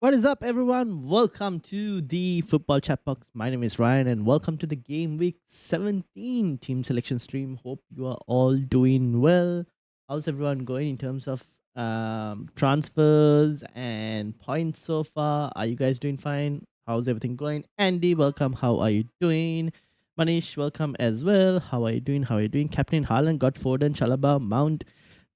What is up, everyone? Welcome to the Football Chatbox. My name is Ryan, and welcome to the Game Week 17 team selection stream. Hope you are all doing well. How's everyone going in terms of transfers and points so far? Are you guys doing fine? How's everything going? Andy, welcome. How are you doing? Manish, welcome as well. How are you doing? How are you doing? Captain Haaland, got Foden, Chalaba, Mount.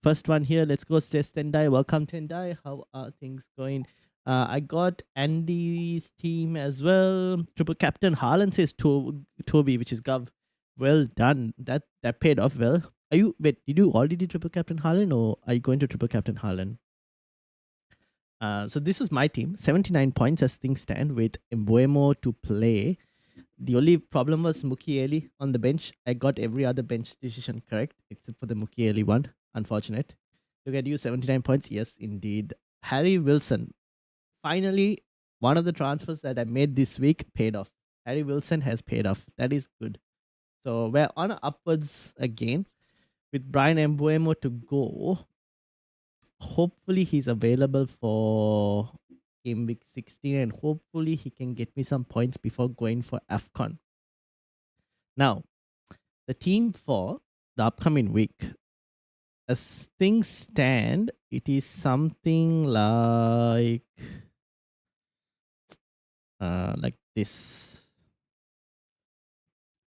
First one here. Let's go, Tendai. Welcome, Tendai. How are things going? I got Andy's team as well. Triple captain Haaland says Toby, which is Gov. Well done. That paid off well. Did you already triple captain Haaland, or are you going to triple captain Haaland? So this was my team. 79 points as things stand with Mbuemo to play. The only problem was Mukiele on the bench. I got every other bench decision correct except for the Mukiele one. Unfortunate. Look at you, 79 points. Yes, indeed. Harry Wilson. Finally, one of the transfers that I made this week paid off. Harry Wilson has paid off. That is good. So we're on upwards again with Brian Mbuemo to go. Hopefully he's available for game week 16 and hopefully he can get me some points before going for AFCON. Now, the team for the upcoming week, as things stand, it is something like this.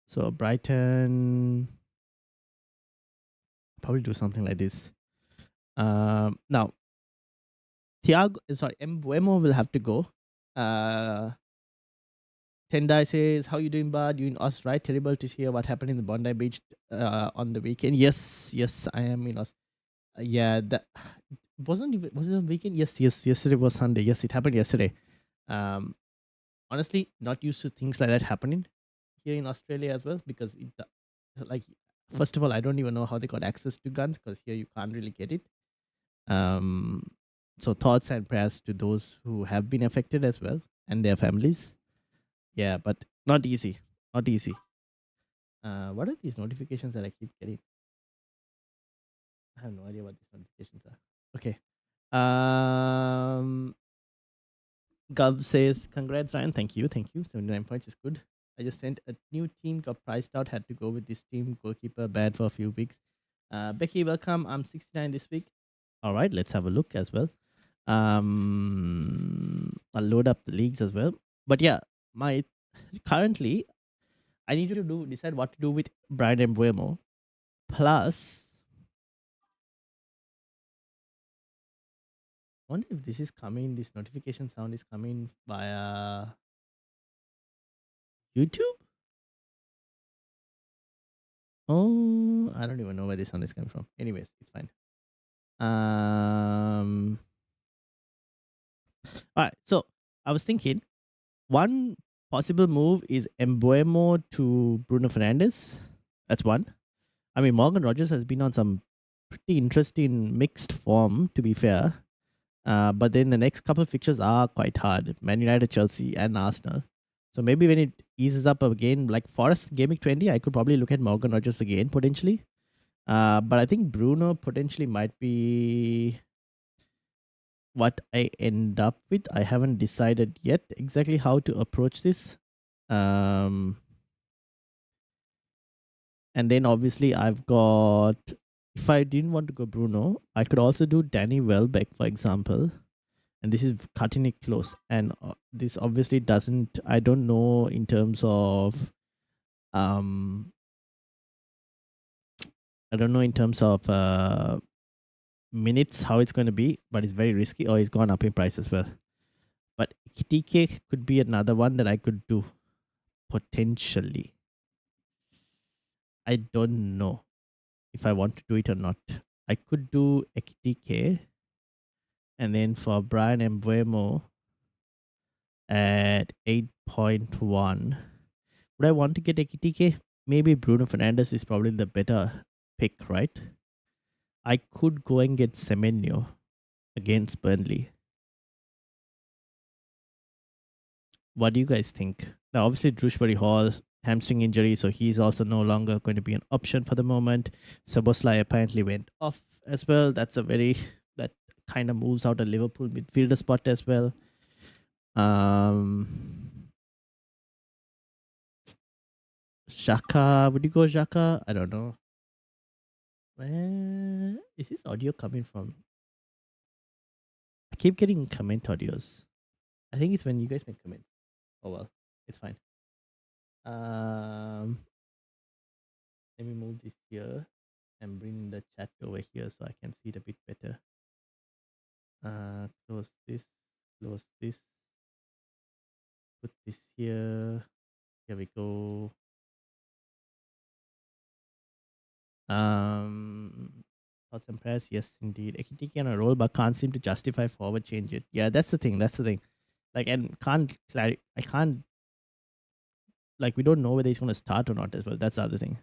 So Brighton, probably do something like this. Now, Mbuemo will have to go. Tendai says, "How you doing, bud? You in Aus, right? Terrible to hear what happened in the Bondi Beach on the weekend." Yes, I am in Aus. Yeah, that was it on weekend? Yes. Yesterday was Sunday. Yes, it happened yesterday. Honestly, not used to things like that happening here in Australia as well, because first of all, I don't even know how they got access to guns, because here you can't really get it. So thoughts and prayers to those who have been affected as well and their families. Yeah, but not easy. What are these notifications that I keep getting? I have no idea what these notifications are. Okay. Gov says, "Congrats, Ryan. Thank you. 79 points is good. I just sent a new team, got priced out, had to go with this team. Goalkeeper bad for a few weeks. Becky, welcome. I'm 69 this week. All right, let's have a look as well. I'll load up the leagues as well. But yeah, currently, I need to decide what to do with Brian Mbuemo. Plus, I wonder if this is coming, this notification sound is coming via YouTube? Oh, I don't even know where this sound is coming from. Anyways, it's fine. All right, so I was thinking one possible move is Mbuemo to Bruno Fernandes. That's one. I mean, Morgan Rogers has been on some pretty interesting mixed form, to be fair. But then the next couple of fixtures are quite hard. Man United, Chelsea, and Arsenal. So maybe when it eases up again, like Forest Game Week 20, I could probably look at Morgan Rogers again, potentially. But I think Bruno potentially might be what I end up with. I haven't decided yet exactly how to approach this. And then obviously I've got, if I didn't want to go Bruno, I could also do Danny Welbeck, for example. And this is cutting it close. And this obviously doesn't, I don't know in terms of, minutes how it's going to be, but it's very risky. Or it's gone up in price as well. But TK could be another one that I could do potentially. I don't know if I want to do it or not. I could do TK, and then for Brian Mbuemo at 8.1. Would I want to get TK? Maybe Bruno Fernandes is probably the better pick, right? I could go and get Semenyo against Burnley. What do you guys think? Now, obviously, Drewsbury Hall, hamstring injury, so he's also no longer going to be an option for the moment. Szoboszlai apparently went off as well. That kind of moves out a Liverpool midfielder spot as well. Um, Shaka, would you go Shaka? I don't know. Where is this audio coming from? I keep getting comment audios. I think it's when you guys make comments. Oh well, it's fine. Um, Let me move this here and bring the chat over here so I can see it a bit better. Close this, put this here. Here we go. Thoughts and prayers, yes, indeed. Ekitiki on a roll, but can't seem to justify forward change it. Yeah, that's the thing. That's the thing. Like, and I can't, like, we don't know whether he's going to start or not as well. That's the other thing.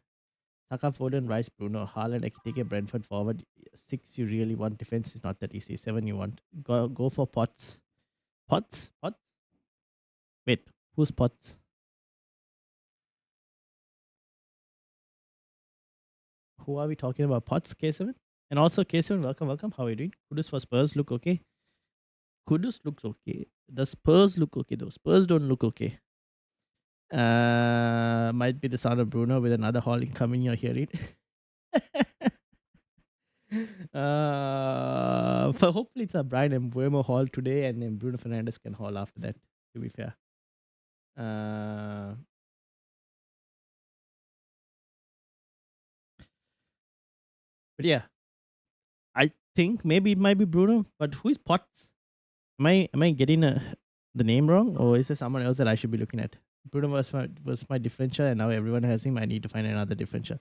Saka, Foden, Rice, Bruno, Haaland, Ekitike, Brentford forward. 6 you really want. Defense is not that easy. 7 you want. Go for Potts. Potts? Potts? Wait, who's Potts? Who are we talking about? Potts, K7? And also K7, welcome. How are you doing? Kudus for Spurs look okay. Kudus looks okay. The Spurs look okay though. Spurs don't look okay. Might be the sound of Bruno with another haul incoming. You're hearing. For hopefully it's a Brian and Buemo haul today, and then Bruno Fernandes can haul after that. To be fair. But yeah, I think maybe it might be Bruno. But who is Potts? Am I getting the name wrong, or is there someone else that I should be looking at? Bruno was my differential, and now everyone has him. I need to find another differential.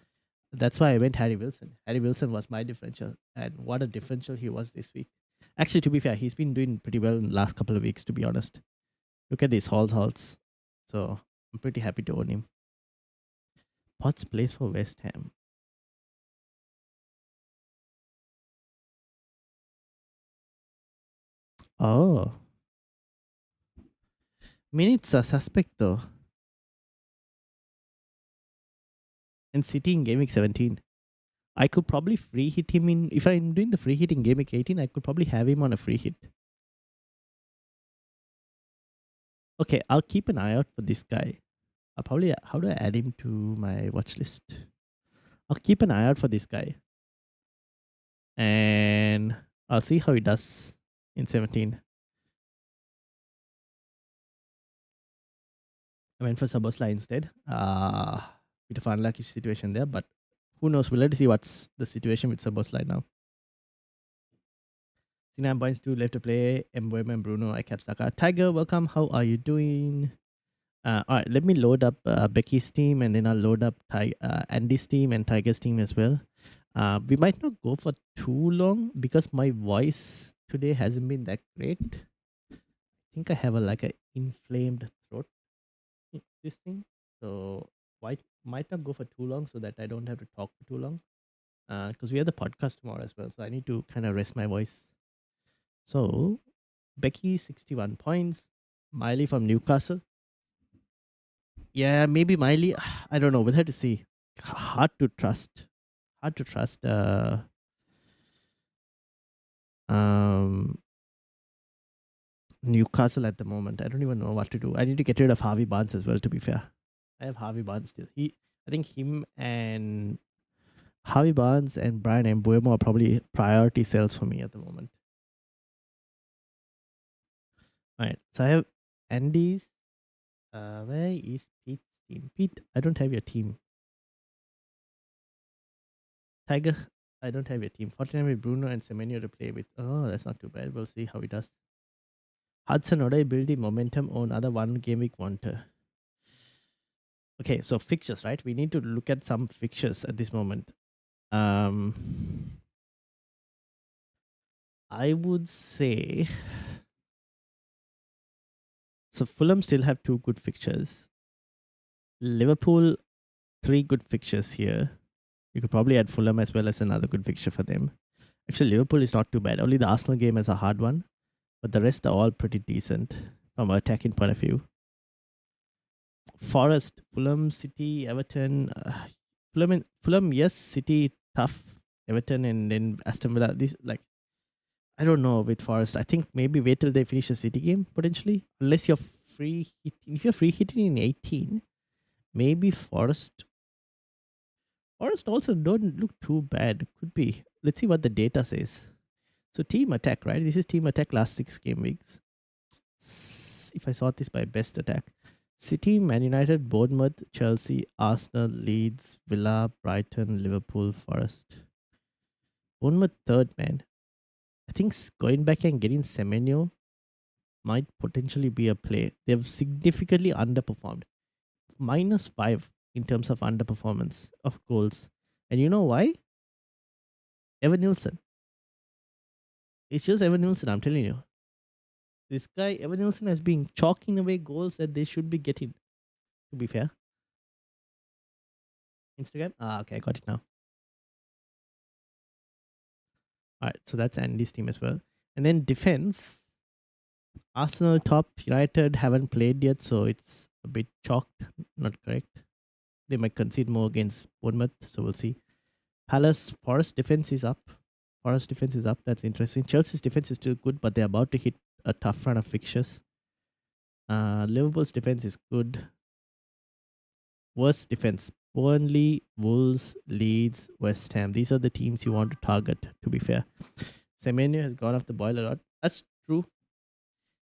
That's why I went Harry Wilson. Harry Wilson was my differential, and what a differential he was this week. Actually, to be fair, he's been doing pretty well in the last couple of weeks, to be honest. Look at these hauls. So I'm pretty happy to own him. Potts plays for West Ham. Oh. Minutes are suspect though. And City in Game Week 17. I could probably free hit him in, if I'm doing the free hit in Game Week 18, I could probably have him on a free hit. Okay, I'll keep an eye out for this guy. I'll probably, how do I add him to my watch list? I'll keep an eye out for this guy. And I'll see how he does in 17. I went for Sabosla instead. Bit of unlucky situation there, but who knows? We'll let us see what's the situation with Sabosla now. 9 points, 2 left to play. Mbeumo and Bruno, I kept Saka. Tiger, welcome. How are you doing? All right, let me load up Becky's team, and then I'll load up Andy's team and Tiger's team as well. We might not go for too long because my voice today hasn't been that great. I think I have a inflamed throat. This thing, so might not go for too long so that I don't have to talk for too long. Because we have the podcast tomorrow as well, so I need to kind of rest my voice. So Becky 61 points. Miley from Newcastle. Yeah, maybe Miley. I don't know. We'll have to see. Hard to trust. Newcastle at the moment. I don't even know what to do. I need to get rid of Harvey Barnes as well, to be fair. I have Harvey Barnes still. I think him and Harvey Barnes and Brian Mbeumo are probably priority sales for me at the moment. All right. So I have Andy's. Where is Pete's team? Pete, I don't have your team. Tiger, I don't have your team. Fortunately, with Bruno and Semenyo to play with. Oh, that's not too bad. We'll see how he does. Hudson Odoi building momentum on another 1 game week wonder. Okay, so fixtures, right? We need to look at some fixtures at this moment. I would say so. Fulham still have 2 good fixtures. Liverpool, 3 good fixtures here. You could probably add Fulham as well as another good fixture for them. Actually, Liverpool is not too bad. Only the Arsenal game is a hard one, but the rest are all pretty decent from an attacking point of view. Forest, Fulham, City, Everton. Fulham, yes. City, tough. Everton, and then Aston Villa. These I don't know with Forest. I think maybe wait till they finish the City game potentially. Unless you're free hitting. If you're free hitting in 18, maybe Forest. Forest also don't look too bad. Could be. Let's see what the data says. So team attack, right? This is team attack last 6 game weeks. If I sort this by best attack, City, Man United, Bournemouth, Chelsea, Arsenal, Leeds, Villa, Brighton, Liverpool, Forest. Bournemouth third, man. I think going back and getting Semenyo might potentially be a play. They've significantly underperformed. -5 in terms of underperformance of goals. And you know why? Evan Nilsson. It's just Evan Nilsson, I'm telling you. This guy, Evan Nilsson, has been chalking away goals that they should be getting, to be fair. Instagram? Okay, I got it now. Alright, so that's Andy's team as well. And then defense. Arsenal top, United haven't played yet, so it's a bit chalked. Not correct. They might concede more against Bournemouth, so we'll see. Palace, Forest defense is up. Forest defense is up. That's interesting. Chelsea's defense is still good, but they're about to hit a tough run of fixtures. Liverpool's defense is good. Worst defense: Burnley, Wolves, Leeds, West Ham. These are the teams you want to target, to be fair. Semenyo has gone off the boil a lot. That's true.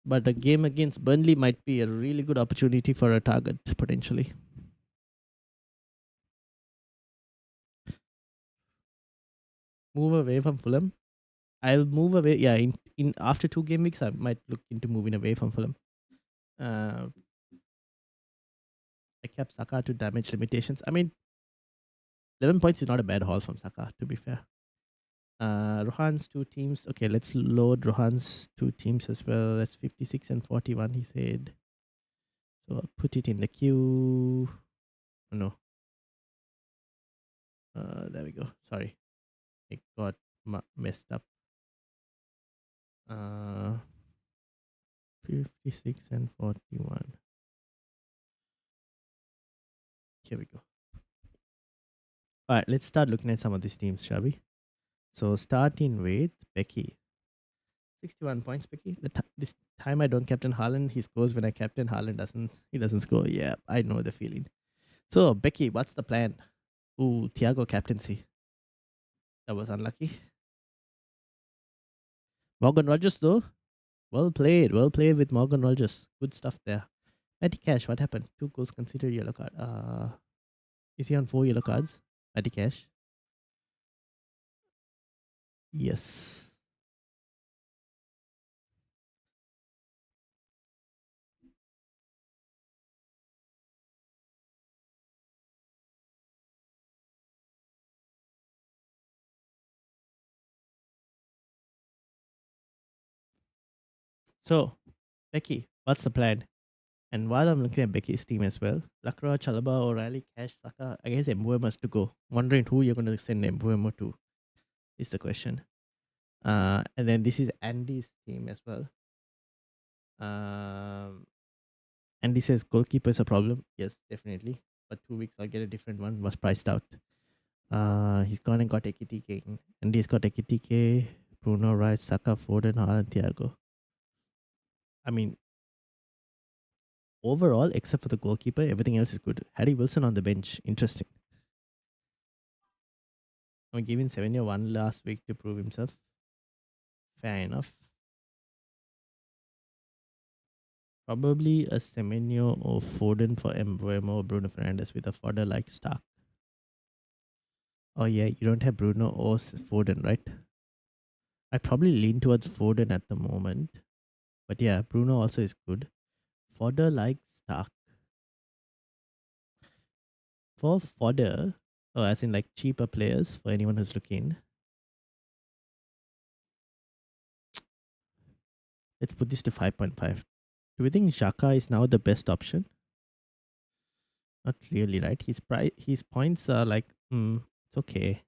But a game against Burnley might be a really good opportunity for a target, potentially. Move away from Fulham. I'll move away. Yeah, in after 2 game weeks, I might look into moving away from Fulham. I kept Saka to damage limitations. I mean, 11 points is not a bad haul from Saka, to be fair. Rohan's 2 teams. Okay, let's load Rohan's 2 teams as well. That's 56 and 41, he said. So I'll put it in the queue. Oh, no. There we go. Sorry. It got messed up. 56 and 41. Here we go. All right, let's start looking at some of these teams, shall we? So starting with Becky. 61 points, Becky. This time I don't captain Haaland. He scores when I captain Haaland. He doesn't score. Yeah, I know the feeling. So Becky, what's the plan? Ooh, Thiago captaincy. That was unlucky. Morgan Rogers though. Well played with Morgan Rogers. Good stuff there. Matty Cash, what happened? 2 goals considered yellow card. Is he on 4 yellow cards? Matty Cash. Yes. So, Becky, what's the plan? And while I'm looking at Becky's team as well, Lacroix, Chalaba, O'Reilly, Cash, Saka, I guess Mbuemo has to go. Wondering who you're going to send Mbuemo to is the question. And then this is Andy's team as well. Andy says goalkeeper is a problem. Yes, definitely. But 2 weeks I'll get a different one. Was priced out. He's gone and got Ekitike. Andy's got Ekitike, Bruno Rice, Saka, Foden, Haaland, Thiago. I mean, overall, except for the goalkeeper, everything else is good. Harry Wilson on the bench. Interesting. I'm giving Semenyo one last week to prove himself. Fair enough. Probably a Semenyo or Foden for Mbuemo or Bruno Fernandes with a fodder like Stark. Oh yeah, you don't have Bruno or Foden, right? I probably lean towards Foden at the moment. But yeah, Bruno also is good. Fodder like Stark. For fodder, as in like cheaper players for anyone who's looking. Let's put this to 5.5. Do we think Xhaka is now the best option? Not really, right? His points are like, it's okay.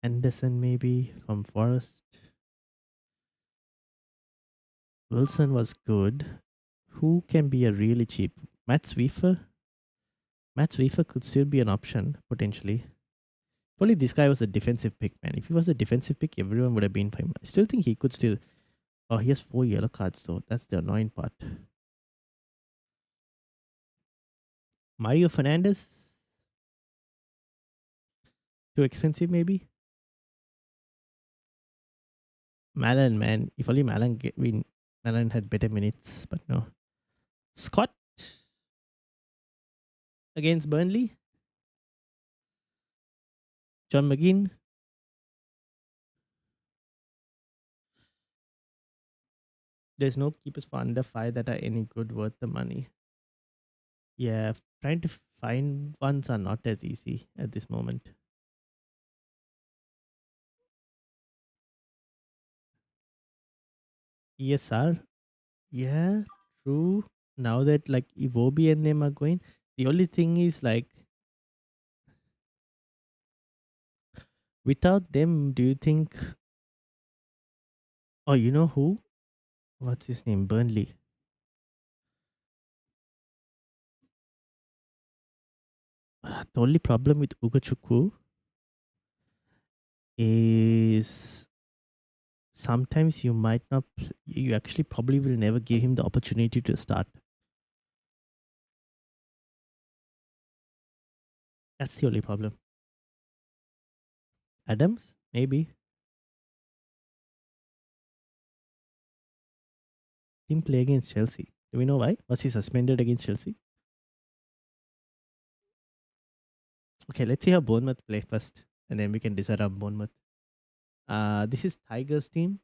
Anderson maybe from Forest. Wilson was good. Who can be a really cheap? Matt Swiefer? Matt Swiefer could still be an option, potentially. Probably this guy was a defensive pick, man. If he was a defensive pick, everyone would have been for him. I still think he could still. Oh, he has 4 yellow cards, though. That's the annoying part. Mario Fernandez? Too expensive, maybe? Malan, man. If only Malan had better minutes, but no. Scott against Burnley. John McGinn. There's no keepers for under 5 that are any good worth the money. Yeah, trying to find ones are not as easy at this moment. ESR? Yeah, true. Now that like Iwobi and them are going, the only thing is like without them, do you think? Oh, you know who? What's his name? Burnley. The only problem with Ugochukwu is sometimes you might not. You actually probably will never give him the opportunity to start. That's the only problem. Adams, maybe. Didn't play against Chelsea. Do we know why? Was he suspended against Chelsea? Okay, let's see how Bournemouth play first, and then we can decide on Bournemouth. This is Tiger's team.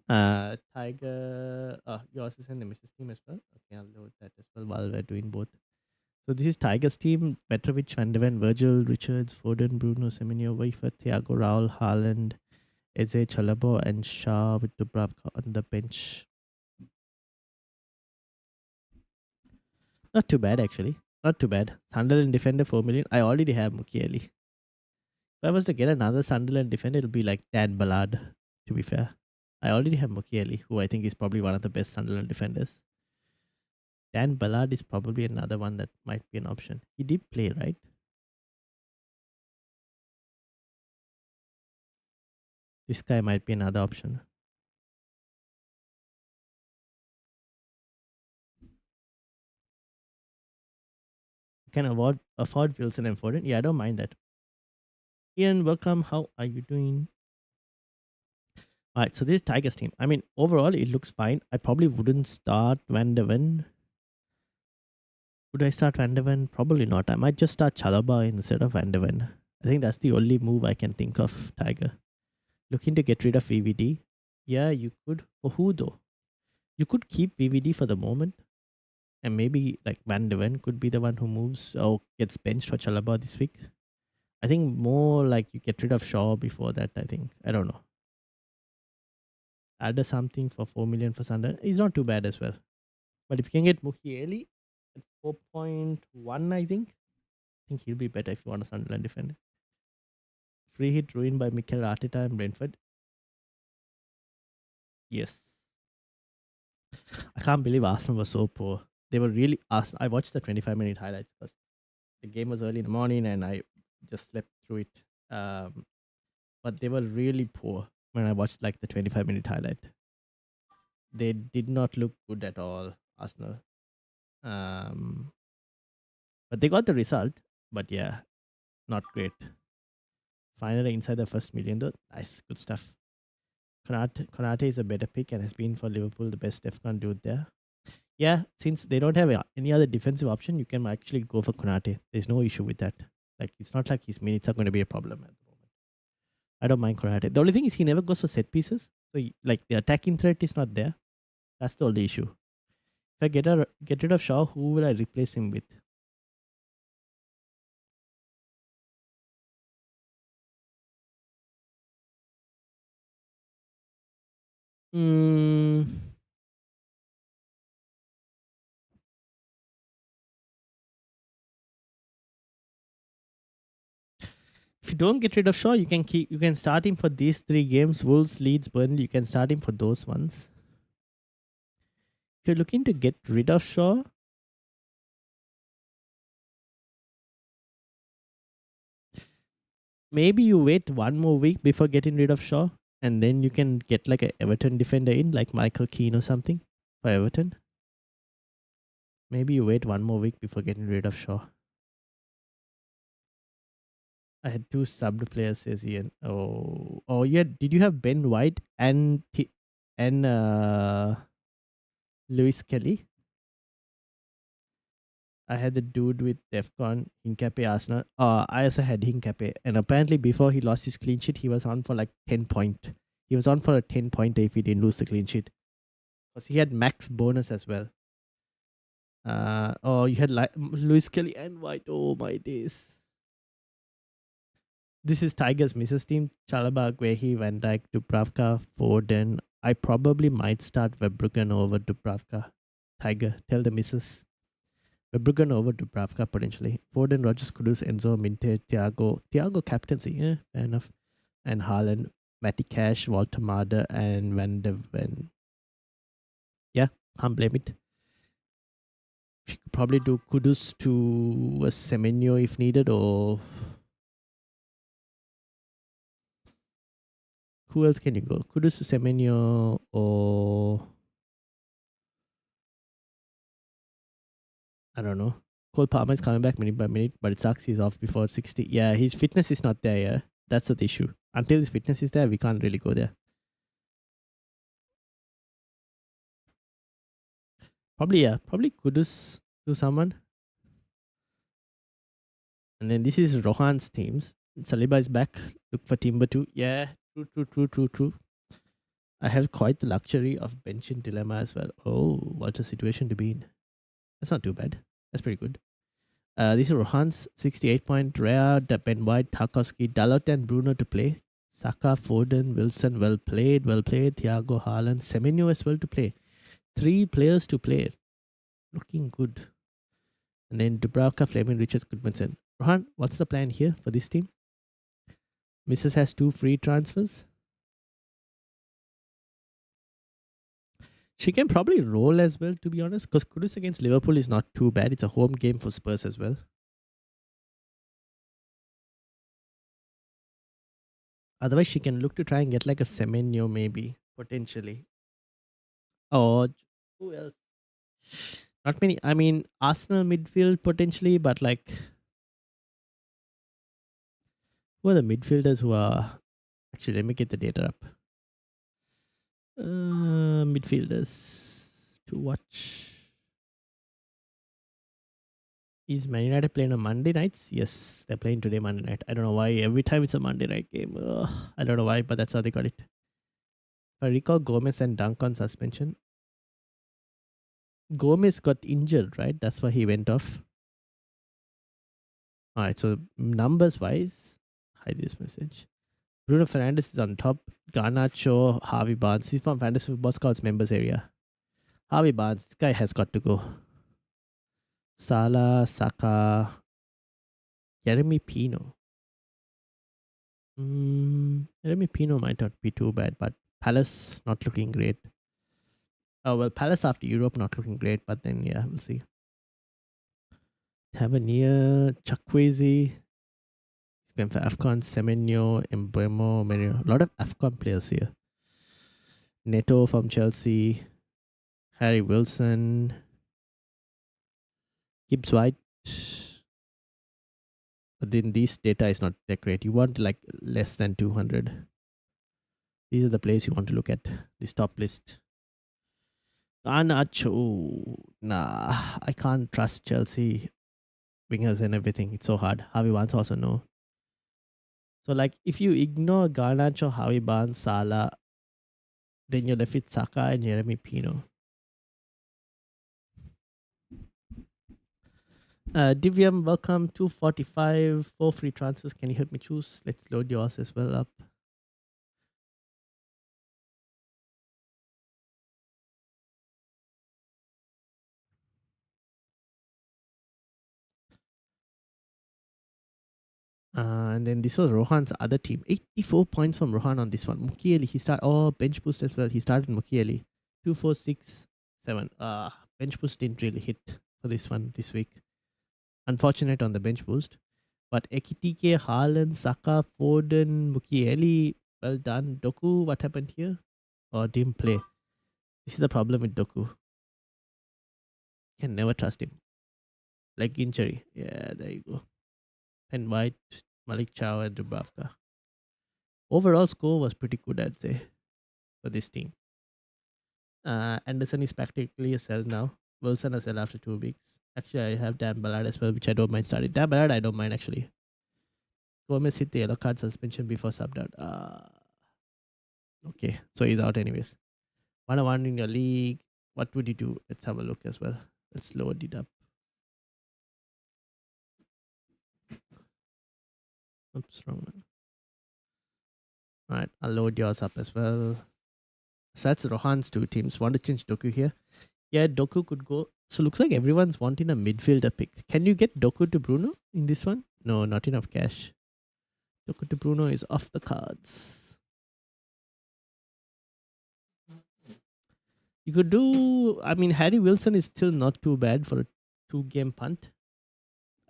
Tiger. Yours is in the Mrs. team as well. Okay, I'll load that as well while we're doing both. So this is Tiger's team: Petrovic, Van de Ven, Virgil, Richards, Foden, Bruno, Semenyo, Weifer, Thiago, Raul, Haaland, Eze, Chalabo, and Shah with Dubravka on the bench. Not too bad, actually. Not too bad. Sunderland defender 4 million. I already have Mukiele. If I was to get another Sunderland defender, it'll be like Dan Ballard, to be fair. I already have Mukiele, who I think is probably one of the best Sunderland defenders. Dan Ballard is probably another one that might be an option. He did play, right? This guy might be another option. You can afford Wilson and Foden. Yeah, I don't mind that. Ian, welcome. How are you doing? All right, so this is Tigers team. I mean, overall, it looks fine. I probably wouldn't start Van de Ven. Would I start Van de Ven? Probably not. I might just start Chalaba instead of Van de Ven. I think that's the only move I can think of, Tiger. Looking to get rid of VVD. Yeah, you could. For who though? You could keep VVD for the moment. And maybe like Van de Ven could be the one who moves or gets benched for Chalaba this week. I think more like you get rid of Shaw before that, I think. I don't know. Add something for 4 million for Sunderland. He's not too bad as well. But if you can get Mukiele at 4.1, I think he'll be better if you want a Sunderland defender. Free hit ruined by Mikel Arteta and Brentford. Yes. I can't believe Arsenal was so poor. They were really I watched the 25-minute highlights because the game was early in the morning and I just slept through it. But they were really poor when I watched like the 25-minute highlight. They did not look good at all, Arsenal. But they got the result. But yeah, not great. Finally inside the first million though. Nice, good stuff. Konate is a better pick and has been for Liverpool the best DEFCON dude there. Yeah, since they don't have any other defensive option, you can actually go for Konate. There's no issue with that. Like it's not like his minutes are going to be a problem at the moment. I don't mind Konate. The only thing is he never goes for set pieces. So like the attacking threat is not there. That's the only issue. If I get rid of Shaw, who will I replace him with? Mm, if you don't get rid of Shaw, you can start him for these 3 games: Wolves, Leeds, Burnley. You can start him for those ones. If you're looking to get rid of Shaw, maybe you wait one more week before getting rid of Shaw, and then you can get like a Everton defender in, like Michael Keane or something for Everton. Maybe you wait one more week before getting rid of Shaw. I had two subbed players, says Ian. Oh yeah. Did you have Ben White and Lewis Kelly? I had the dude with Defcon, Hincape Arsenal. I also had Hincape. And apparently before he lost his clean sheet, he was on for like 10 point. He was on for a 10 pointer if he didn't lose the clean sheet. Because he had max bonus as well. You had Lewis Kelly and White. Oh my days. This is Tiger's misses team. Chalobah, Guehi, Van Dijk, Dubravka, Foden. I probably might start Verbruggen over Dubravka. Tiger, tell the missus. Verbruggen over Dubravka potentially. Foden, Rogers, Kudus, Enzo, Minte, Thiago captaincy, yeah, fair enough. And Haaland, Matty Cash, Walter Marder, and Van de Ven. Yeah, can't blame it. You could probably do Kudus to a Semenyo if needed, or who else can you go? Kudus to Semenyo, or I don't know. Cole Palmer is coming back minute by minute, but it sucks he's off before 60. Yeah, his fitness is not there, yeah. That's the issue. Until his fitness is there, we can't really go there. Probably Kudus to someone. And then this is Rohan's teams. Saliba is back. Look for Timber too. Yeah, true. I have quite the luxury of benching dilemma as well. Oh, what a situation to be in. That's not too bad. That's pretty good. This is Rohan's 68 point. Rare, Ben White, Tarkowski, Dalot and Bruno to play. Saka, Foden, Wilson, well played. Thiago, Haaland, Semenyo as well to play. 3 players to play. Looking good. And then Dubravka, Fleming, Richards, Goodmanson. Rohan, what's the plan here for this team? Mrs. has 2 free transfers. She can probably roll as well, to be honest, because Kudus against Liverpool is not too bad. It's a home game for Spurs as well. Otherwise, she can look to try and get like a Semenyo maybe, potentially. Or who else? Not many. I mean, Arsenal midfield potentially, but like, who are the midfielders who are... Actually, let me get the data up. Midfielders to watch. Is Man United playing on Monday nights? Yes, they're playing today Monday night. I don't know why. Every time it's a Monday night game. I don't know why, but that's how they got it. If I recall, Gomez and Dunk on suspension. Gomez got injured, right? That's why he went off. Alright, so numbers wise, hide this message. Bruno Fernandes is on top. Garnacho, Harvey Barnes. He's from Fantasy Football Scouts members area. Harvey Barnes, this guy has got to go. Salah, Saka, Jeremy Pino. Jeremy Pino might not be too bad, but Palace not looking great. Oh, well, Palace after Europe not looking great, but then, yeah, we'll see. Tavernier, Chukwueze. He's going for AFCON, Semenyo, Mbemo, Mario. A lot of AFCON players here. Neto from Chelsea. Harry Wilson. Gibbs White. But then this data is not that great. You want like less than 200. These are the players you want to look at. This top list. Garnacho. Nah, I can't trust Chelsea wingers and everything. It's so hard. Harvey Barnes also no. So like if you ignore Garnacho, Harvey Barnes, Salah, then you're left with Saka and Jeremy Pino. Divyam, welcome. 245, 4 free transfers. Can you help me choose? Let's load yours as well up. And then this was Rohan's other team. 84 points from Rohan on this one. Mukiele, he started, bench boost as well. He started Mukiele. 2, 4, 6, 7. Bench boost didn't really hit for this one this week. Unfortunate on the bench boost. But Ekitike, Haaland, Saka, Foden, Mukiele, well done. Doku, what happened here? Or didn't play. This is the problem with Doku. Can never trust him. Leg injury. Yeah, there you go. And White, Malik Chow, and Dubravka. Overall score was pretty good, I'd say, for this team. Anderson is practically a sell now. Wilson a sell after 2 weeks. Actually, I have Dan Ballard as well, which I don't mind starting. Dan Ballard, I don't mind actually. Gomez hit the yellow card suspension before subbed out. Okay, so he's out anyways. 1-1 in your league. What would you do? Let's have a look as well. Let's load it up. Oops, wrong one. All right, I'll load yours up as well. So that's Rohan's 2 teams. Want to change Doku here? Yeah, Doku could go. So looks like everyone's wanting a midfielder pick. Can you get Doku to Bruno in this one? No, not enough cash. Doku to Bruno is off the cards. You could do, I mean, Harry Wilson is still not too bad for a 2-game punt.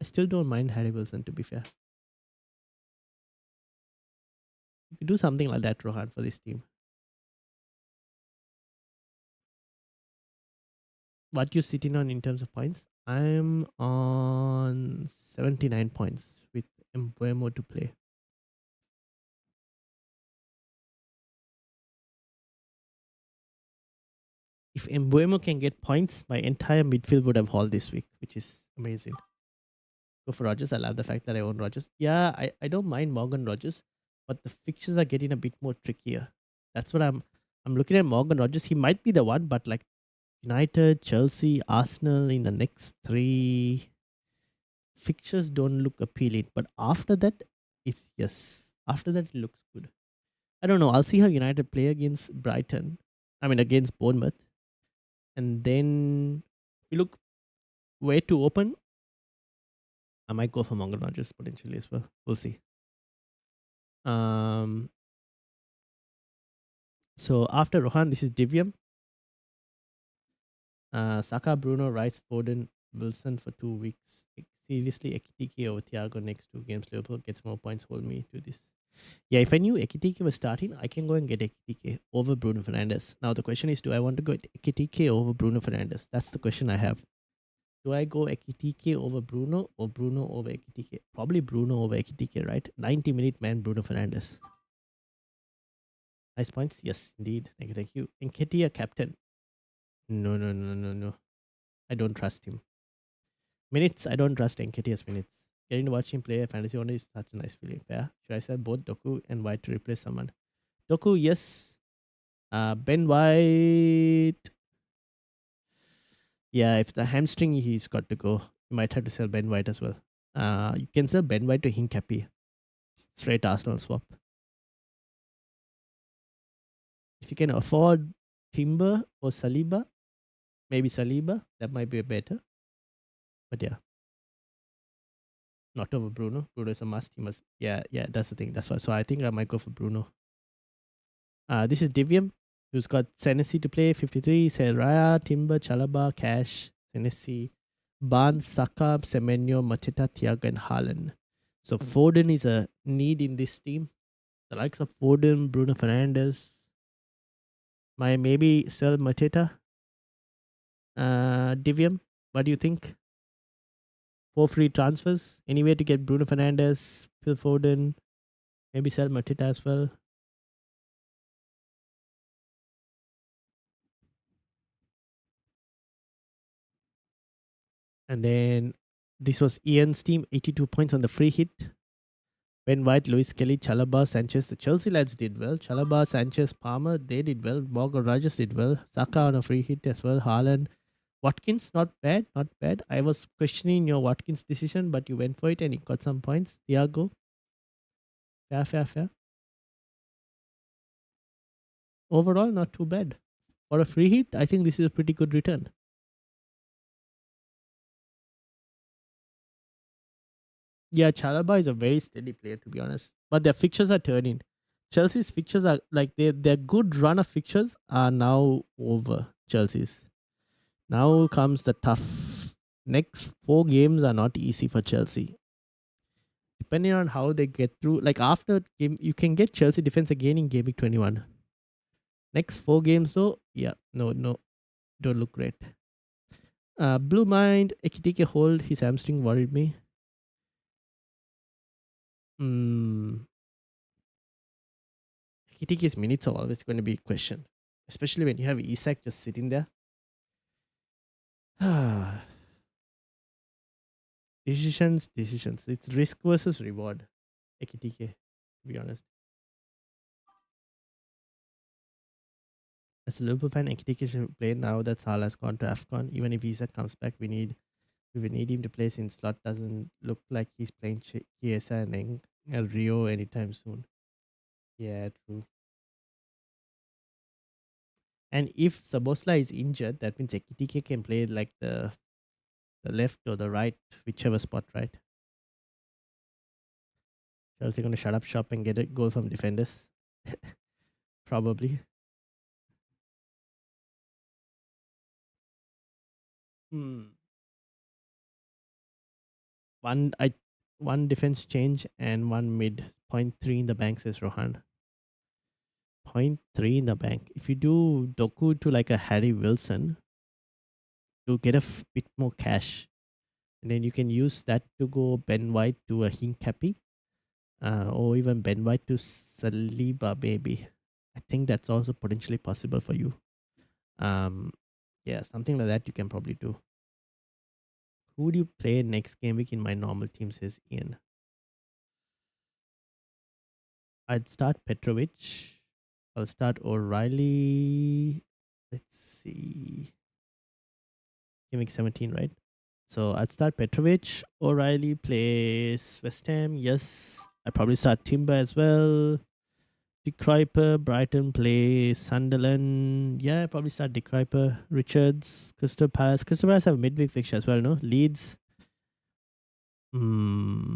I still don't mind Harry Wilson, to be fair. You could do something like that, Rohan, for this team. What you sitting on in terms of points? I'm on 79 points with Mbuemo to play. If Mbuemo can get points, my entire midfield would have hauled this week, which is amazing. Go for Rogers. I love the fact that I own Rogers. Yeah, I don't mind Morgan Rogers, but the fixtures are getting a bit more trickier. That's what I'm looking at. Morgan Rogers. He might be the one, but like United, Chelsea, Arsenal in the next 3 fixtures don't look appealing. But after that, it's yes. After that, it looks good. I don't know. I'll see how United play against Brighton. I mean, against Bournemouth. And then we look way too open. I might go for Morgan Rogers potentially as well. We'll see. So after Rohan, this is Divyam. Saka, Bruno, Rice, Foden, Wilson for 2 weeks. Seriously, Ekitike over Thiago next 2 games. Liverpool gets more points. Hold me to this. Yeah, if I knew Ekitike was starting, I can go and get Ekitike over Bruno Fernandes. Now the question is, do I want to go Ekitike over Bruno Fernandes? That's the question I have. Do I go Ekitike over Bruno or Bruno over Ekitike? Probably Bruno over Ekitike, right? 90-minute man, Bruno Fernandes. Nice points. Yes, indeed. Thank you. Nketiah captain. No. I don't trust him. Minutes, I don't trust Nketiah's minutes. Getting to watch him play a fantasy one is such a nice feeling. Fair. Should I sell both Doku and White to replace someone? Doku, yes. Ben White. Yeah, if the hamstring, he's got to go. You might have to sell Ben White as well. You can sell Ben White to Hincapié. Straight Arsenal swap. If you can afford Timber or Saliba, maybe Saliba, that might be better. But yeah. Not over Bruno. Bruno is a must. He must. Yeah, that's the thing. That's why. So I think I might go for Bruno. This is Divyam, who's got Senesi to play, 53, Seraya, Timber, Chalaba, Cash, Senesi, Barnes, Saka, Semenyo, Mateta, Thiago, and Haaland. So Foden is a need in this team. The likes of Foden, Bruno Fernandes. Maybe sell Mateta. Divyam, what do you think? 4 free transfers. Any way to get Bruno Fernandes, Phil Foden, maybe sell Mateta as well. And then this was Ian's team, 82 points on the free hit. Ben White, Luis Kelly, Chalaba, Sanchez. The Chelsea lads did well. Chalaba, Sanchez, Palmer, they did well. Morgan Rogers did well. Saka on a free hit as well. Haaland. Watkins, not bad. I was questioning your Watkins decision, but you went for it and you got some points. Thiago. Fair. Overall, not too bad. For a free hit, I think this is a pretty good return. Yeah, Chalaba is a very steady player, to be honest. But their fixtures are turning. Chelsea's fixtures are like their good run of fixtures are now over. Chelsea's. Now comes the tough. Next 4 games are not easy for Chelsea. depending on how they get through. Like after game, you can get Chelsea defense again in game week 21. Next 4 games, though, yeah, no, don't look great. Blue Mind, Ekitike hold, his hamstring worried me. Mm, Ekitike's minutes are always going to be a question, especially when you have Isak just sitting there. Decisions. It's risk versus reward. Ekitike, to be honest. As a Liverpool fan, Ekitike should play now that Salah's gone to AFCON. Even if Isak comes back, we need him to play since Slot doesn't look like he's playing Chiesa and Rio anytime soon. Yeah, true. And if Sabosla is injured, that means Ekitike can play like the left or the right, whichever spot, right? Chelsea going to shut up shop and get a goal from defenders. Probably. Hmm. One I one defense change and one mid. Point 0.3 in the bank, says Rohan. Point 0.3 in the bank. If you do Doku to like a Harry Wilson, you get a bit more cash. And then you can use that to go Ben White to a Hincapi. Or even Ben White to Saliba, maybe. I think that's also potentially possible for you. Yeah, something like that you can probably do. Who do you play next game week in my normal team, says Ian? I'd start Petrovic. I'll start O'Reilly. Let's see. Game week 17, right? So I'd start Petrovic. O'Reilly plays West Ham. Yes. I'd probably start Timber as well. De Kuyper, Brighton plays Sunderland. Yeah, probably start De Kuyper. Richards, Crystal Palace. Crystal Palace have a midweek fixture as well, no? Leeds. Bruno,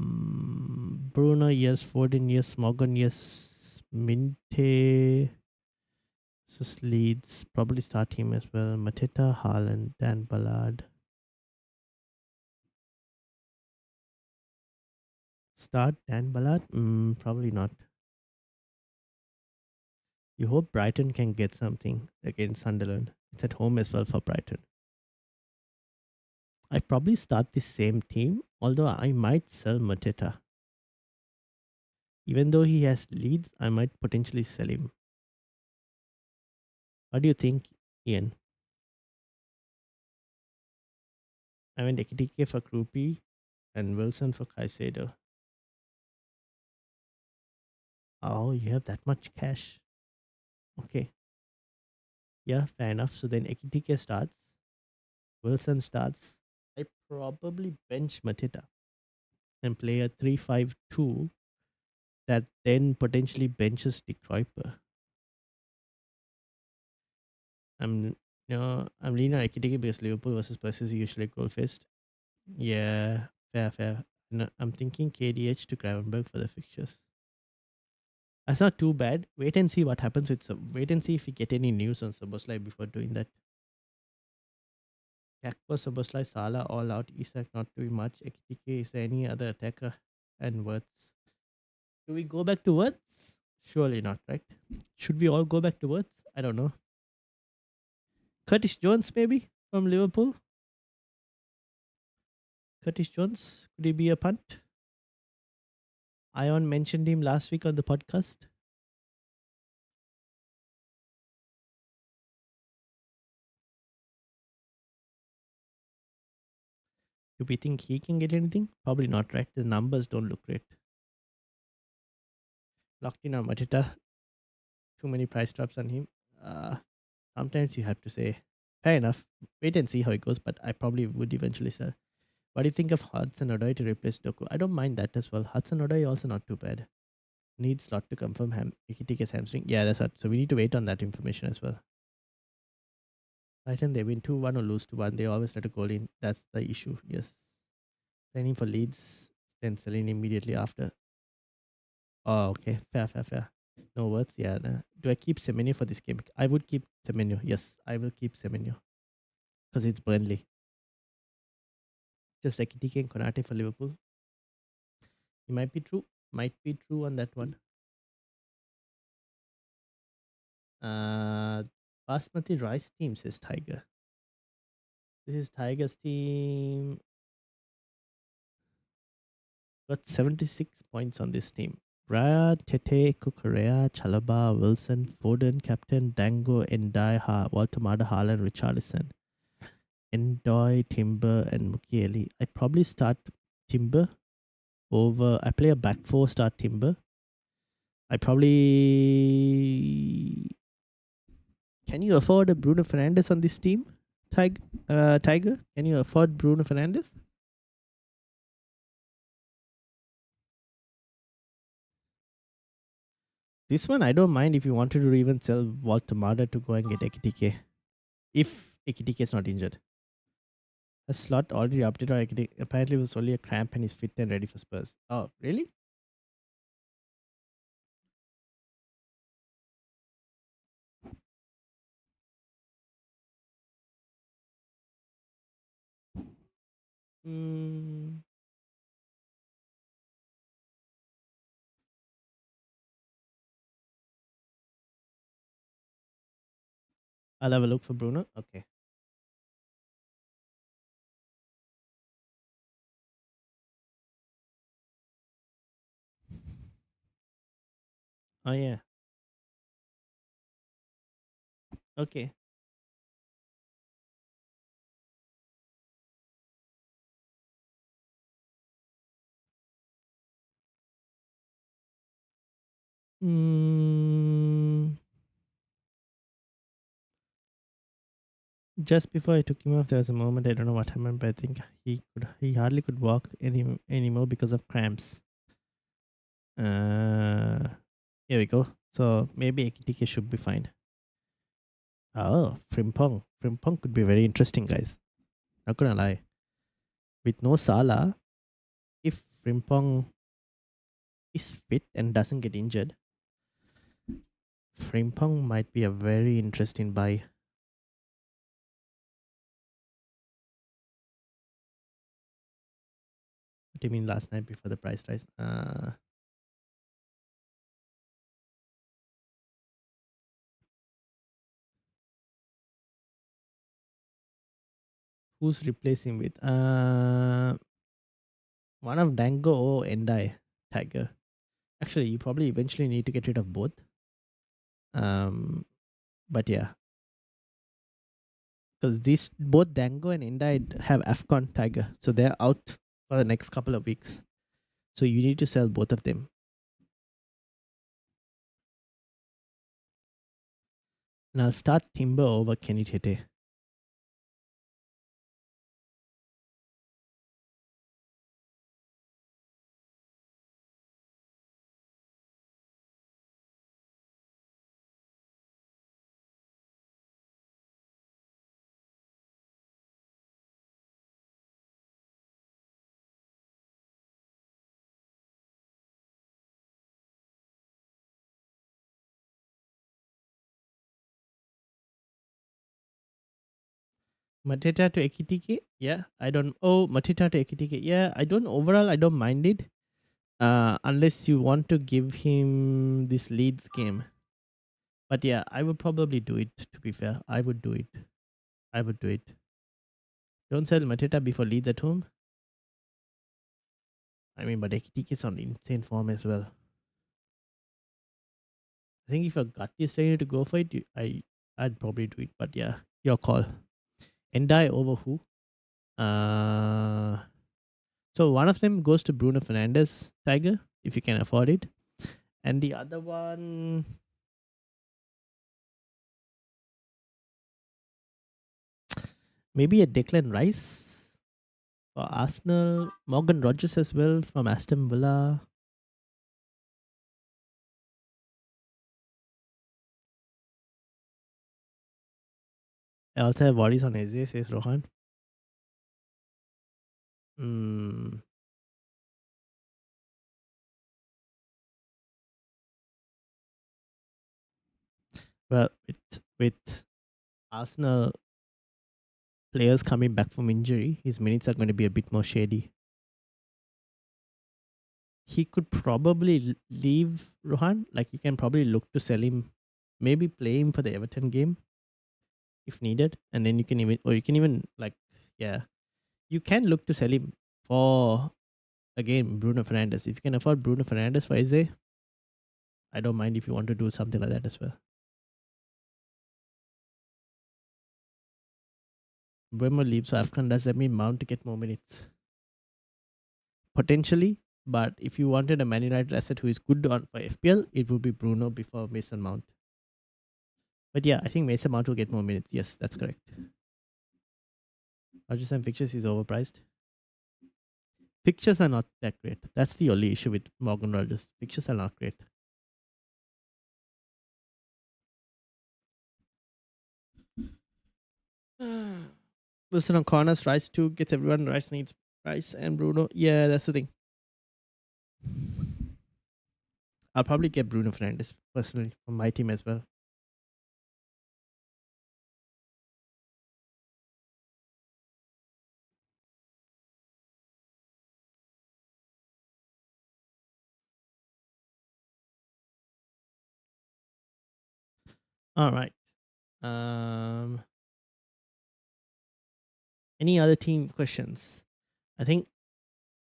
yes. Foden, yes. Morgan, yes. Minte. Just Leeds. Probably start him as well. Mateta, Haaland, Dan Ballard. Start Dan Ballard? Probably not. You hope Brighton can get something against Sunderland. It's at home as well for Brighton. I probably start the same team, although I might sell Mateta. Even though he has leads, I might potentially sell him. What do you think, Ian? I went Ekitike for Krupi and Wilson for Caicedo. Oh, you have that much cash. Okay. Yeah, fair enough. So then Ekitike starts. Wilson starts. I probably bench Mateta and play a 3-5-2 that then potentially benches De Kuyper. I'm leaning on Ekitike because Liverpool versus Spurs is usually goal fest. Yeah, fair. No, I'm thinking KDH to Gravenberg for the fixtures. That's not too bad. Wait and see what happens with wait and see if we get any news on Soboslai before doing that. Gakpo, Soboslai, Salah all out. Isak not doing much. Ekitike, is there any other attacker? And Words. Do we go back to Words? Surely not, right? Should we all go back to Words? I don't know. Curtis Jones maybe from Liverpool. Curtis Jones, could he be a punt? Ion mentioned him last week on the podcast. Do we think he can get anything? Probably not, right? The numbers don't look great. Locked in on Mateta. Too many price drops on him. Sometimes you have to say, fair enough. Wait and see how it goes, but I probably would eventually sell. What do you think of Hudson Odoi to replace Doku? I don't mind that as well. Hudson Odoi also not too bad. Needs slot to confirm Ekitike's hamstring. Yeah, that's it. So we need to wait on that information as well. Brighton, they win 2-1 or lose 2-1. They always let a goal in. That's the issue. Yes. Planning for Leeds, then selling immediately after. Oh, okay. Fair. No words. Yeah. Nah. Do I keep Semenyo for this game? I would keep Semenyo. Yes, I will keep Semenyo. Because it's Burnley. Just like Ekitike and Konate for Liverpool. It might be true. Might be true on that one. Uh, Basmati rice team, says Tiger. This is Tiger's team. Got 76 points on this team. Raya, Tete, Kukurea, Chalaba, Wilson, Foden, Captain, Dango, Endai, Walter Mada, Haaland, Richarlison, Endoy, Timber, and Mukiele. I probably start Timber over. I play a back four, start Timber. I probably. Can you afford a Bruno Fernandes on this team, Tiger? Can you afford Bruno Fernandes? This one, I don't mind if you wanted to even sell Walter Mada to go and get Ekitike. If Ekitike is not injured. A slot already updated. Apparently, it was only a cramp and he's fit and ready for Spurs. Oh, really? Mm, I'll have a look for Bruno. Okay. Oh, yeah. Okay. Mm, just before I took him off, there was a moment, I don't know what happened, but I think he hardly could walk anymore because of cramps. Uh, Here we go. So maybe Ekitike should be fine. Oh, Frimpong. Frimpong could be very interesting, guys. Not gonna lie. With no Salah, if Frimpong is fit and doesn't get injured, Frimpong might be a very interesting buy. What do you mean last night before the price rise? Who's replacing with? One of Dango or Endai Tiger. Actually, you probably eventually need to get rid of both. But yeah, because these both Dango and Endai have Afcon Tiger, so they're out for the next couple of weeks. So you need to sell both of them. And I'll start Timber over Kenny Tete. Mateta to Ekitike, yeah. I don't. Oh, Mateta to Ekitike, yeah. I don't. Overall, I don't mind it. Unless you want to give him this Leeds game. But yeah, I would probably do it. To be fair, I would do it. I would do it. Don't sell Mateta before Leeds at home. I mean, but Ekitike is on insane form as well. I think if your gut is telling you to go for it, I'd probably do it. But yeah, your call. Endai over who? Uh, so one of them goes to Bruno Fernandes, Tiger, if you can afford it, and the other one, maybe a Declan Rice for Arsenal, Morgan Rogers as well from Aston Villa. I also have worries on Eze, says Rohan. Mm, well, with Arsenal players coming back from injury, his minutes are going to be a bit more shady. he could probably leave Rohan. Like you can probably look to sell him, maybe play him for the Everton game if needed, and then you can even like, yeah, you can look to sell him for again Bruno Fernandes. If you can afford Bruno Fernandes for Eze, I don't mind if you want to do something like that as well. Bremer leaves Afghan, does that mean Mount to get more minutes? Potentially, but if you wanted a Man United asset who is good on for FPL, it would be Bruno before Mason Mount. But yeah, I think Mason Mount will get more minutes. Yes, that's correct. Rajasthan fixtures is overpriced. Pictures are not that great. That's the only issue with Morgan Rogers. Pictures are not great. Wilson on corners, Rice too gets everyone. Rice needs Rice and Bruno. Yeah, that's the thing. I'll probably get Bruno Fernandes personally from my team as well. All right. Any other team questions? I think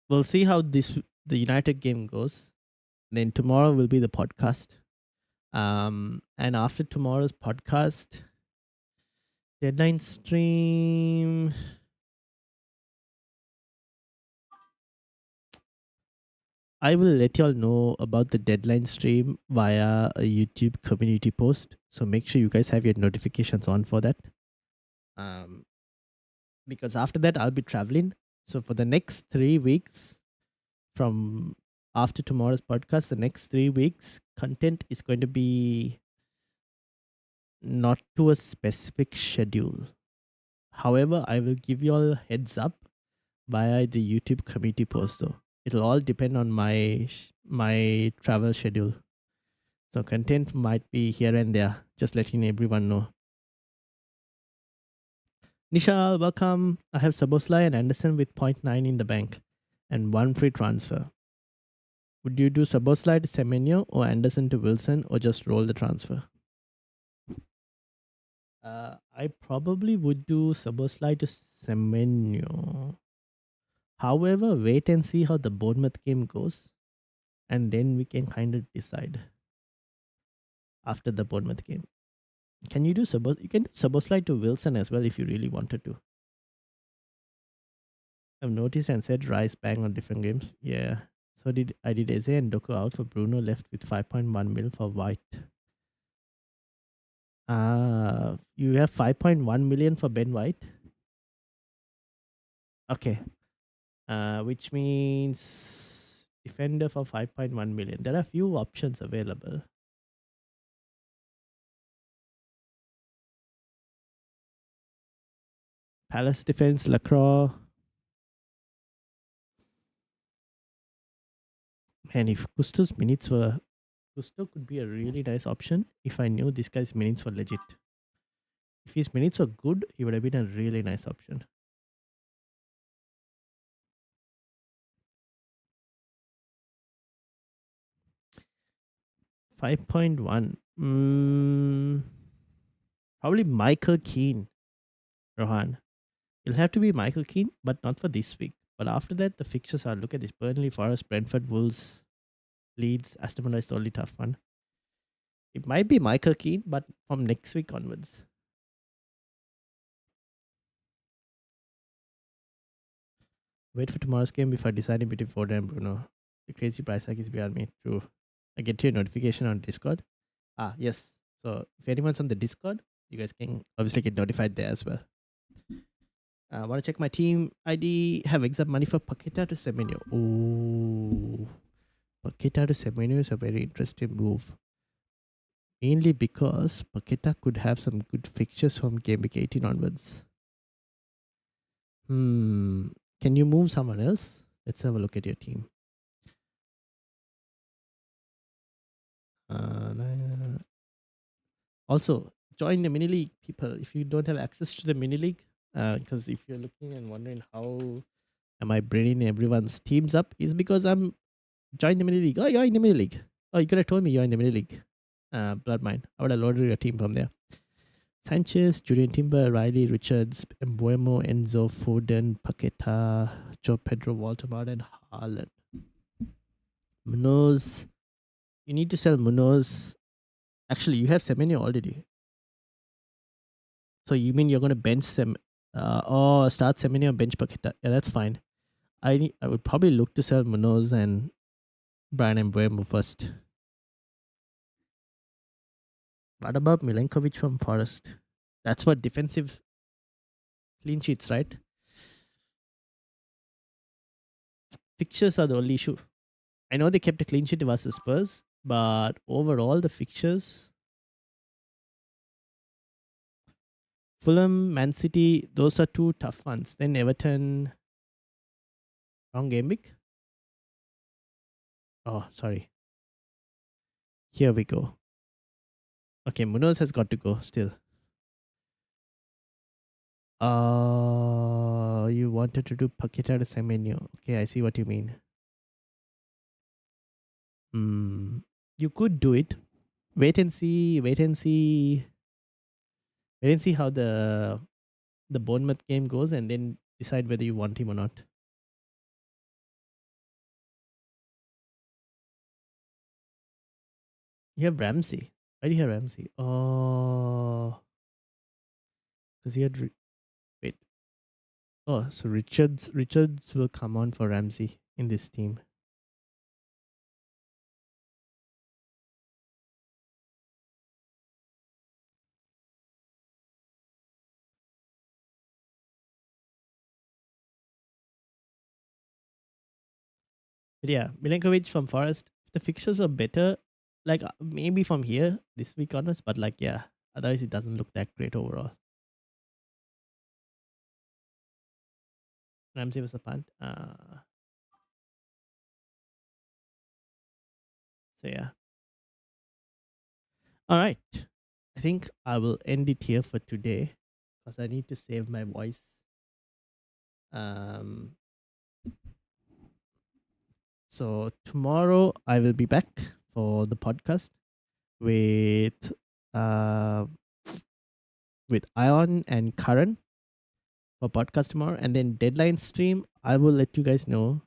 we'll see how the United game goes. Then tomorrow will be the podcast. And after tomorrow's podcast, deadline stream. I will let y'all know about the deadline stream via a YouTube community post. So make sure you guys have your notifications on for that. Because after that, I'll be traveling. So for the next 3 weeks, from after tomorrow's podcast, the next 3 weeks, content is going to be not to a specific schedule. However, I will give you all heads up via the YouTube community post though. It'll all depend on my travel schedule. So content might be here and there, just letting everyone know. Nishal, welcome. I have Saboslai and Anderson with 0.9 in the bank and one free transfer. Would you do Saboslai to Semenyo or Anderson to Wilson or just roll the transfer? I probably would do Saboslai to Semenyo. However, wait and see how the Bournemouth game goes, and then we can kind of decide after the Bournemouth game. Can you do You can do Saboslai to Wilson as well if you really wanted to. I've noticed and said Rice bang on different games. Yeah. So I did Eze and Doku out for Bruno, left with 5.1 mil for White. You have 5.1 million for Ben White. Okay. Which means defender for 5.1 million. There are few options available. Palace defense, Lacroix. Man, if Gusto's minutes were Gusto could be a really nice option if I knew this guy's minutes were legit. If his minutes were good, he would have been a really nice option. $5.1. Probably Michael Keane, Rohan. It'll have to be Michael Keane, but not for this week. But after that, the fixtures are, look at this: Burnley, Forest, Brentford, Wolves, Leeds, Aston Villa is the only tough one. It might be Michael Keane, but from next week onwards. Wait for tomorrow's game before deciding between Ford and Bruno. The crazy price hike is beyond me. True. I get your notification on Discord. Yes. So if anyone's on the Discord, you guys can obviously get notified there as well. I want to check my team ID. Have exact money for Paqueta to Semenyo. Oh, Paqueta to Semenyo is a very interesting move. Mainly because Paqueta could have some good fixtures from game week 18 onwards. Can you move someone else? Let's have a look at your team. Also, join the mini league, people. If you don't have access to the mini league, because if you're looking and wondering how am I bringing everyone's teams up, is because I'm Join the mini league. Oh, you're in the mini league. Oh, you could have told me you're in the mini league. Blood mine. I would have loaded your team from there. Sanchez, Julian Timber, Riley, Richards, Mbuemo, Enzo, Foden, Paqueta, Joe Pedro, Walter and Haaland. Munoz. You need to sell Munoz. Actually, you have Semenyo already. So you mean you're going to bench or start Semenyo and bench Paqueta? Yeah, that's fine. I would probably look to sell Munoz and Brian Mbuemo first. What about Milenkovic from Forest? That's for defensive clean sheets, right? Fixtures are the only issue. I know they kept a clean sheet versus Spurs, but overall the fixtures, Fulham, Man City, those are two tough ones. Then Everton, wrong game week. Oh, sorry. Here we go. Okay, Munoz has got to go still. You wanted to do Paqueta to Semenyo. Okay, I see what you mean. You could do it. Wait and see how the Bournemouth game goes, and then decide whether you want him or not. You have Ramsey. Why do you have Ramsey? Oh, because he had wait. Oh, so Richards will come on for Ramsey in this team. But yeah, Milenkovic from Forest. If the fixtures are better, like maybe from here this week onwards, but like yeah, otherwise it doesn't look that great overall. Ramsey was a punt. So yeah. All right. I think I will end it here for today because I need to save my voice. So tomorrow I will be back for the podcast with Ion and Karan for podcast tomorrow, and then deadline stream. I will let you guys know.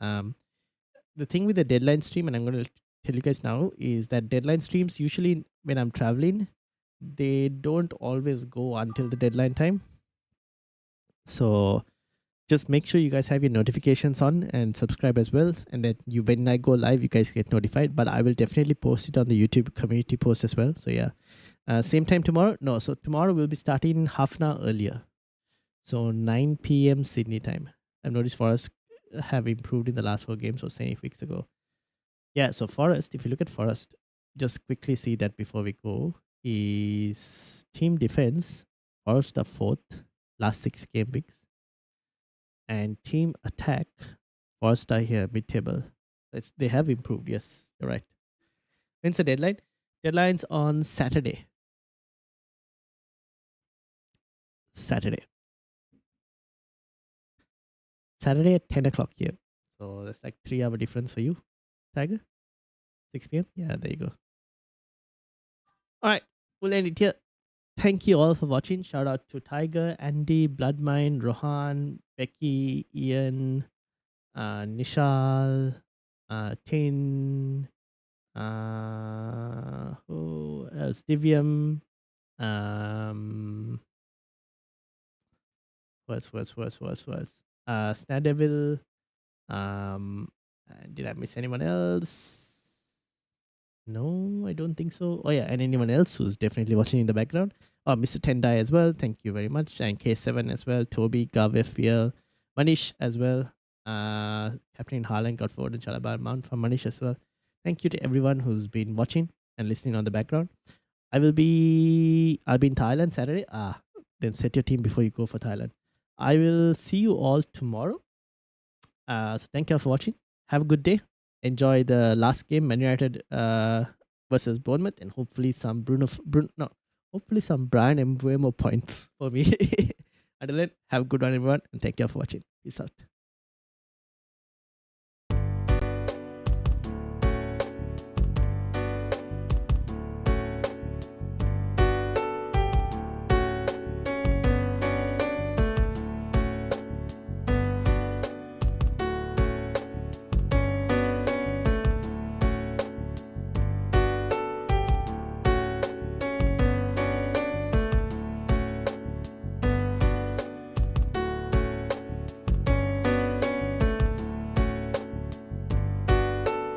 The thing with the deadline stream, and I'm going to tell you guys now, is that deadline streams usually when I'm traveling, they don't always go until the deadline time. So just make sure you guys have your notifications on and subscribe as well, and that when I go live you guys get notified. But I will definitely post it on the YouTube community post as well. So yeah, same time tomorrow. No, so tomorrow we'll be starting half an hour earlier, so 9 p.m. Sydney time. I've noticed Forest have improved in the last 4 games, or 8 weeks ago. Yeah, so Forest, if you look at Forest, just quickly see that before we go, is team defense, Forest are 4th last 6 game weeks, and team attack, Forest are here mid-table. They have improved. Yes, you're right. When's the deadline? Deadline's on Saturday. Saturday at 10 o'clock here. So that's like 3-hour difference for you, Tiger. 6 p.m. Yeah, there you go. All right, we'll end it here. Thank you all for watching. Shout out to Tiger, Andy, Bloodmine, Rohan, Becky, Ian, Nishal, Tin, who else? Divyam, who else? Snadevil. Did I miss anyone else? No, I don't think so. Oh yeah, and anyone else who's definitely watching in the background. Oh, Mr. Tendai as well. Thank you very much. And K7 as well. Toby, Gav, FPL, Manish as well. Captain Harlan got forward and Chalabar Mount from Manish as well. Thank you to everyone who's been watching and listening on the background. I'll be in Thailand Saturday. Then set your team before you go for Thailand. I will see you all tomorrow. So thank you all for watching. Have a good day. Enjoy the last game, Man United versus Bournemouth, and hopefully some hopefully some Brian Mbuemo points for me. Until then, have a good one, everyone, and thank you all for watching. Peace out.